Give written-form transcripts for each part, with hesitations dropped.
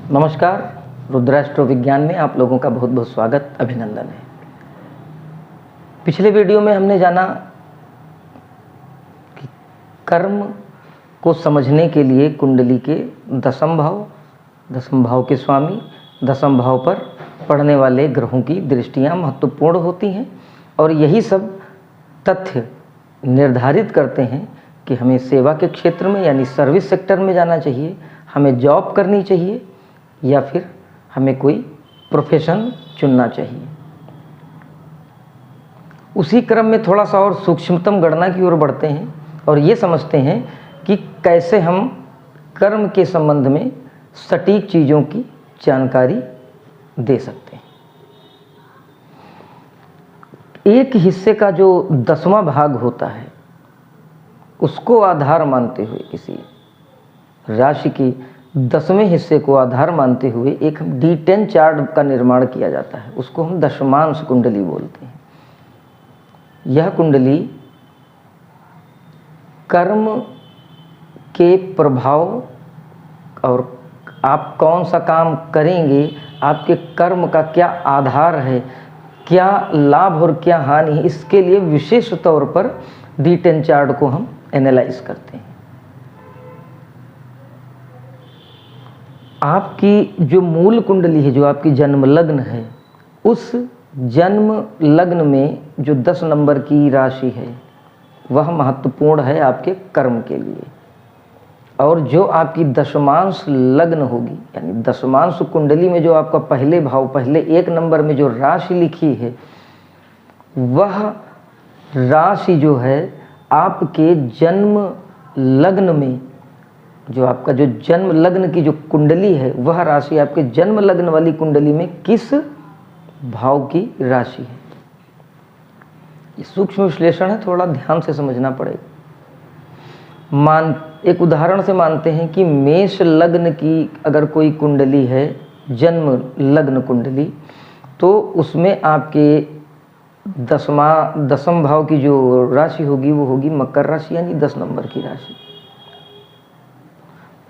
नमस्कार। रुद्राष्ट्रो विज्ञान में आप लोगों का बहुत बहुत स्वागत, अभिनंदन है। पिछले वीडियो में हमने जाना कि कर्म को समझने के लिए कुंडली के दसम भाव के स्वामी, दसम भाव पर पड़ने वाले ग्रहों की दृष्टियां महत्वपूर्ण होती हैं और यही सब तथ्य निर्धारित करते हैं कि हमें सेवा के क्षेत्र में यानी सर्विस सेक्टर में जाना चाहिए, हमें जॉब करनी चाहिए या फिर हमें कोई प्रोफेशन चुनना चाहिए। उसी क्रम में थोड़ा सा और सूक्ष्मतम गणना की ओर बढ़ते हैं और ये समझते हैं कि कैसे हम कर्म के संबंध में सटीक चीज़ों की जानकारी दे सकते हैं। एक हिस्से का जो 10वां भाग होता है उसको आधार मानते हुए, किसी राशि की 10वें हिस्से को आधार मानते हुए एक D10 चार्ट का निर्माण किया जाता है। उसको हम दशमांश कुंडली बोलते हैं। यह कुंडली कर्म के प्रभाव और आप कौन सा काम करेंगे, आपके कर्म का क्या आधार है, क्या लाभ और क्या हानि है, इसके लिए विशेष तौर पर D10 चार्ट को हम एनालाइज करते हैं। आपकी जो मूल कुंडली है, जो आपकी जन्म लग्न है, उस जन्म लग्न में जो 10 नंबर की राशि है वह महत्वपूर्ण है आपके कर्म के लिए। और जो आपकी दशमांश लग्न होगी यानी दशमांश कुंडली में जो आपका पहले भाव, पहले 1 नंबर में जो राशि लिखी है, वह राशि जो है आपके जन्म लग्न में, जो आपका जो जन्म लग्न की जो कुंडली है, वह राशि आपके जन्म लग्न वाली कुंडली में किस भाव की राशि है। ये सूक्ष्म विश्लेषण है, थोड़ा ध्यान से समझना पड़ेगा। एक उदाहरण से मानते हैं कि मेष लग्न की अगर कोई कुंडली है, जन्म लग्न कुंडली, तो उसमें आपके दसम भाव की जो राशि होगी वो होगी मकर राशि यानी 10 नंबर की राशि।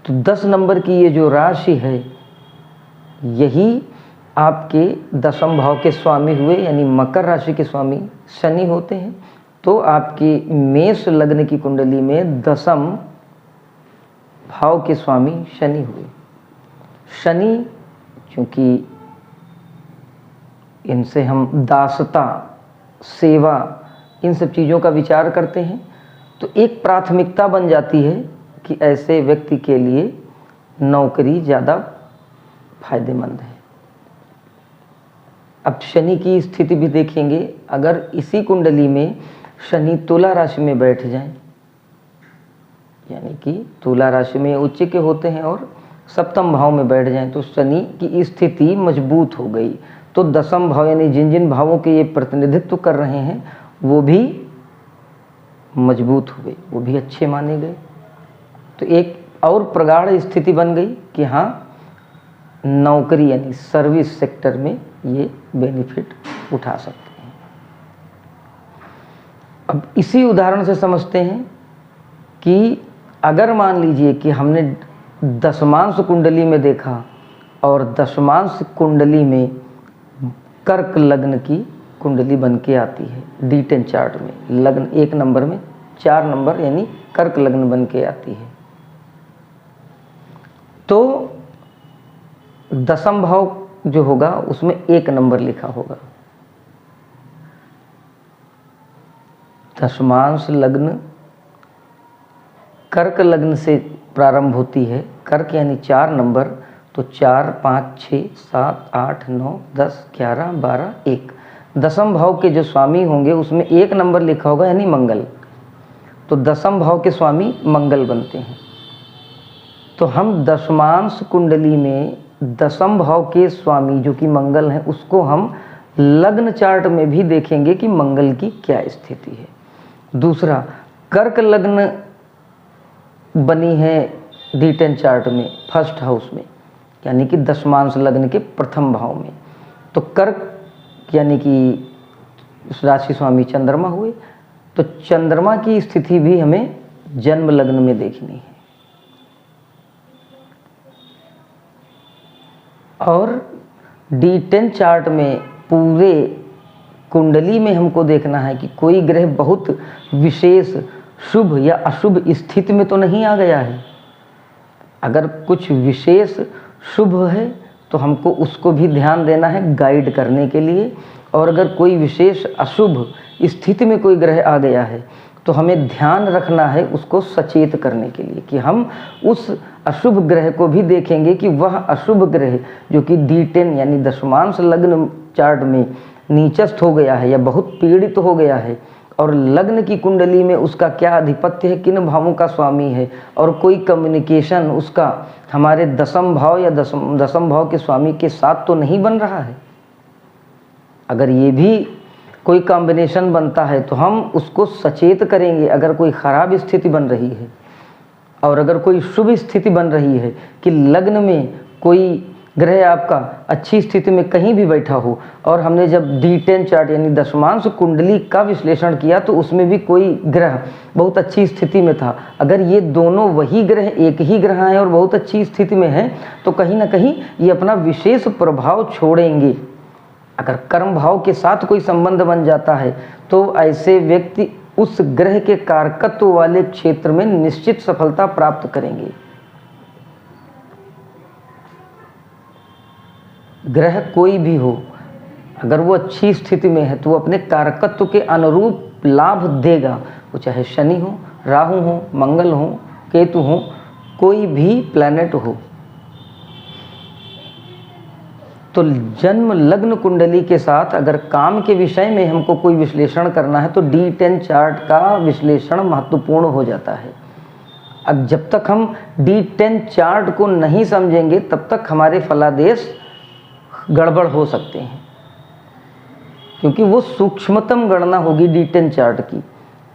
तो 10 नंबर की ये जो राशि है, यही आपके दसम भाव के स्वामी हुए, यानी मकर राशि के स्वामी शनि होते हैं। तो आपकी मेष लग्न की कुंडली में दसम भाव के स्वामी शनि हुए। शनि चूँकि इनसे हम दासता, सेवा, इन सब चीज़ों का विचार करते हैं, तो एक प्राथमिकता बन जाती है कि ऐसे व्यक्ति के लिए नौकरी ज़्यादा फायदेमंद है। अब शनि की स्थिति भी देखेंगे। अगर इसी कुंडली में शनि तुला राशि में बैठ जाएं, यानी कि तुला राशि में उच्च के होते हैं और सप्तम भाव में बैठ जाएं, तो शनि की स्थिति मजबूत हो गई। तो दसम भाव यानी जिन जिन भावों के ये प्रतिनिधित्व कर रहे हैं वो भी मजबूत हुए, वो भी अच्छे माने गए। तो एक और प्रगाढ़ स्थिति बन गई कि हाँ, नौकरी यानी सर्विस सेक्टर में ये बेनिफिट उठा सकते हैं। अब इसी उदाहरण से समझते हैं कि अगर मान लीजिए कि हमने दशमांश कुंडली में देखा और दशमांश कुंडली में कर्क लग्न की कुंडली बन के आती है D10 चार्ट में, लग्न 1 नंबर में 4 नंबर यानी कर्क लग्न बन के आती है, तो दसम भाव जो होगा उसमें 1 नंबर लिखा होगा। दशमांश लग्न कर्क लग्न से प्रारंभ होती है। कर्क यानी 4 नंबर, तो 4, 5, 6, 7, 8, 9, 10, 11, 12, 1। दसम भाव के जो स्वामी होंगे उसमें 1 नंबर लिखा होगा यानी मंगल, तो दसम भाव के स्वामी मंगल बनते हैं। तो हम दशमांश कुंडली में दसम भाव के स्वामी जो कि मंगल हैं, उसको हम लग्न चार्ट में भी देखेंगे कि मंगल की क्या स्थिति है। दूसरा, कर्क लग्न बनी है D10 चार्ट में फर्स्ट हाउस में, यानी कि दशमांश लग्न के प्रथम भाव में, तो कर्क यानी कि राशि स्वामी चंद्रमा हुए। तो चंद्रमा की स्थिति भी हमें जन्म लग्न में देखनी है। और D10 चार्ट में पूरे कुंडली में हमको देखना है कि कोई ग्रह बहुत विशेष शुभ या अशुभ स्थिति में तो नहीं आ गया है। अगर कुछ विशेष शुभ है तो हमको उसको भी ध्यान देना है गाइड करने के लिए, और अगर कोई विशेष अशुभ स्थिति में कोई ग्रह आ गया है तो हमें ध्यान रखना है उसको सचेत करने के लिए कि हम उस अशुभ ग्रह को भी देखेंगे कि वह अशुभ ग्रह जो कि D10 यानी दशमांश लग्न चार्ट में नीचस्थ हो गया है या बहुत पीड़ित हो गया है, और लग्न की कुंडली में उसका क्या अधिपत्य है, किन भावों का स्वामी है, और कोई कम्युनिकेशन उसका हमारे दसम भाव या दसम भाव के स्वामी के साथ तो नहीं बन रहा है। अगर ये भी कोई कॉम्बिनेशन बनता है तो हम उसको सचेत करेंगे। अगर कोई ख़राब स्थिति बन रही है और अगर कोई शुभ स्थिति बन रही है कि लग्न में कोई ग्रह आपका अच्छी स्थिति में कहीं भी बैठा हो, और हमने जब D10 चार्ट यानी दशमांश कुंडली का विश्लेषण किया तो उसमें भी कोई ग्रह बहुत अच्छी स्थिति में था, अगर ये दोनों वही ग्रह एक ही ग्रह हैं और बहुत अच्छी स्थिति में हैं तो कहीं ना कहीं ये अपना विशेष प्रभाव छोड़ेंगे। अगर कर्म भाव के साथ कोई संबंध बन जाता है तो ऐसे व्यक्ति उस ग्रह के कारकत्व वाले क्षेत्र में निश्चित सफलता प्राप्त करेंगे। ग्रह कोई भी हो, अगर वो अच्छी स्थिति में है तो वो अपने कारकत्व के अनुरूप लाभ देगा। वो चाहे शनि हो, राहु हो, मंगल हो, केतु हो, कोई भी प्लैनेट हो। तो जन्म लग्न कुंडली के साथ अगर काम के विषय में हमको कोई विश्लेषण करना है तो D10 चार्ट का विश्लेषण महत्वपूर्ण हो जाता है। अब जब तक हम D10 चार्ट को नहीं समझेंगे तब तक हमारे फलादेश गड़बड़ हो सकते हैं, क्योंकि वो सूक्ष्मतम गणना होगी D10 चार्ट की।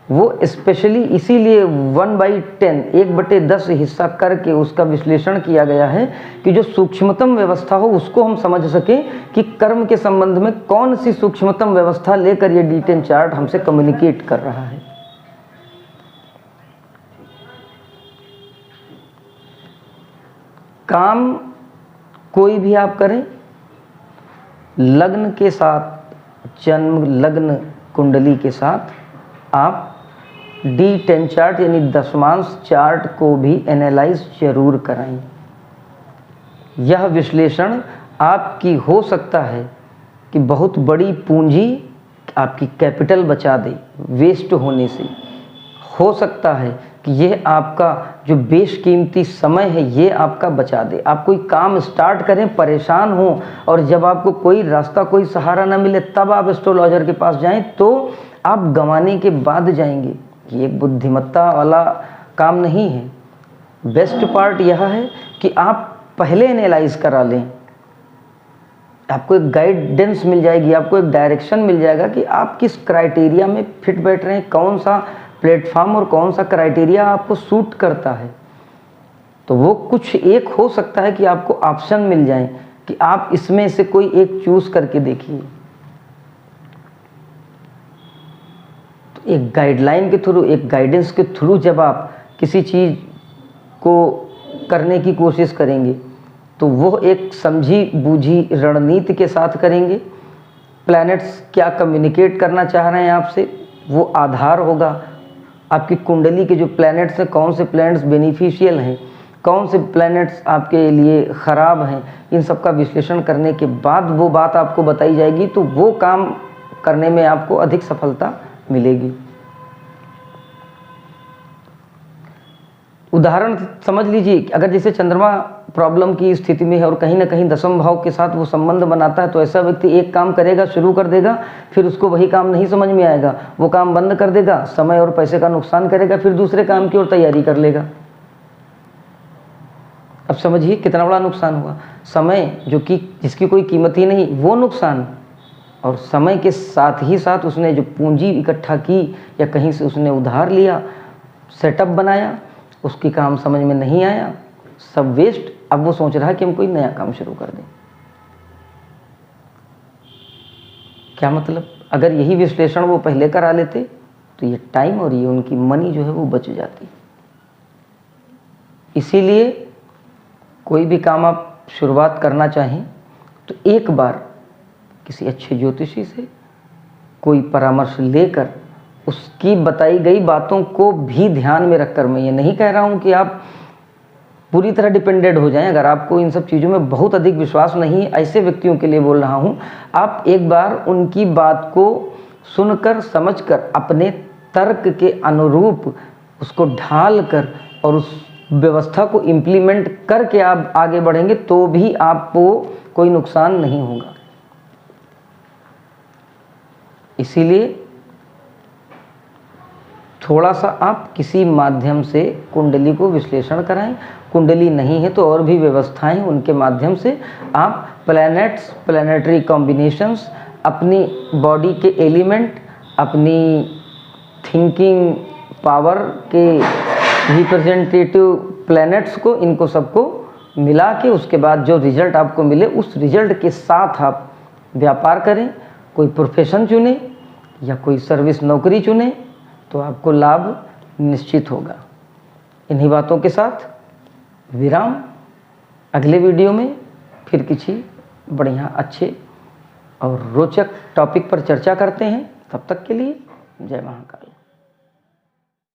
वो स्पेशली इसीलिए 1/10 1/10 हिस्सा करके उसका विश्लेषण किया गया है कि जो सूक्ष्मतम व्यवस्था हो उसको हम समझ सकें कि कर्म के संबंध में कौन सी सूक्ष्मतम व्यवस्था लेकर ये D10 चार्ट हमसे कम्युनिकेट कर रहा है। काम कोई भी आप करें, लग्न के साथ, जन्म लग्न कुंडली के साथ आप D10 चार्ट यानी दशमांश चार्ट को भी एनालाइज जरूर कराएं। यह विश्लेषण आपकी हो सकता है कि बहुत बड़ी पूंजी आपकी कैपिटल बचा दे वेस्ट होने से। हो सकता है कि यह आपका जो बेशकीमती समय है ये आपका बचा दे। आप कोई काम स्टार्ट करें, परेशान हो, और जब आपको कोई रास्ता, कोई सहारा ना मिले तब आप एस्ट्रोलॉजर के पास जाएं तो आप गंवाने के बाद जाएंगे। ये एक बुद्धिमत्ता वाला काम नहीं है। बेस्ट पार्ट यह है कि आप पहले एनालाइज करा लें, आपको एक गाइडेंस मिल जाएगी, आपको एक डायरेक्शन मिल जाएगा कि आप किस क्राइटेरिया में फिट बैठ रहे हैं, कौन सा प्लेटफॉर्म और कौन सा क्राइटेरिया आपको सूट करता है। तो वो कुछ एक हो सकता है कि आपको ऑप्शन मिल जाए कि आप इसमें से कोई एक चूज करके देखिए। तो एक गाइडलाइन के थ्रू, एक गाइडेंस के थ्रू जब आप किसी चीज़ को करने की कोशिश करेंगे तो वो एक समझी बूझी रणनीति के साथ करेंगे। प्लैनेट्स क्या कम्युनिकेट करना चाह रहे हैं आपसे वो आधार होगा। आपकी कुंडली के जो प्लैनेट्स हैं, कौन से प्लैनेट्स बेनिफिशियल हैं, कौन से प्लैनेट्स आपके लिए ख़राब हैं, इन सब का विश्लेषण करने के बाद वो बात आपको बताई जाएगी, तो वो काम करने में आपको अधिक सफलता मिलेगी। उदाहरण समझ लीजिए, अगर जैसे चंद्रमा प्रॉब्लम की स्थिति में है और कहीं ना कहीं दसम भाव के साथ वो संबंध बनाता है, तो ऐसा व्यक्ति एक काम करेगा, शुरू कर देगा, फिर उसको वही काम नहीं समझ में आएगा, वो काम बंद कर देगा, समय और पैसे का नुकसान करेगा, फिर दूसरे काम की ओर तैयारी कर लेगा। अब समझिए कितना बड़ा नुकसान हुआ। समय जो कि जिसकी कोई कीमत ही नहीं, वो नुकसान, और समय के साथ ही साथ उसने जो पूंजी इकट्ठा की या कहीं से उसने उधार लिया, सेटअप बनाया, उसकी काम समझ में नहीं आया, सब वेस्ट। अब वो सोच रहा है कि हम कोई नया काम शुरू कर दें। क्या मतलब, अगर यही विश्लेषण वो पहले करा लेते तो ये टाइम और ये उनकी मनी जो है वो बच जाती। इसीलिए कोई भी काम आप शुरुआत करना चाहें तो एक बार किसी अच्छे ज्योतिषी से कोई परामर्श लेकर उसकी बताई गई बातों को भी ध्यान में रखकर, मैं ये नहीं कह रहा हूँ कि आप पूरी तरह डिपेंडेंट हो जाएं, अगर आपको इन सब चीज़ों में बहुत अधिक विश्वास नहीं है, ऐसे व्यक्तियों के लिए बोल रहा हूँ, आप एक बार उनकी बात को सुनकर समझकर अपने तर्क के अनुरूप उसको ढाल कर और उस व्यवस्था को इम्प्लीमेंट करके आप आगे बढ़ेंगे तो भी आपको कोई नुकसान नहीं होगा। इसीलिए थोड़ा सा आप किसी माध्यम से कुंडली को विश्लेषण कराएं। कुंडली नहीं है तो और भी व्यवस्थाएं, उनके माध्यम से आप प्लैनेट्स, प्लैनेटरी कॉम्बिनेशंस, अपनी बॉडी के एलिमेंट, अपनी थिंकिंग पावर के रिप्रेजेंटेटिव प्लैनेट्स को, इनको सबको मिला के उसके बाद जो रिजल्ट आपको मिले उस रिजल्ट के साथ आप व्यापार करें, कोई प्रोफेशन चुने या कोई सर्विस नौकरी चुने तो आपको लाभ निश्चित होगा। इन्हीं बातों के साथ विराम। अगले वीडियो में फिर किसी बढ़िया अच्छे और रोचक टॉपिक पर चर्चा करते हैं। तब तक के लिए जय महाकाल।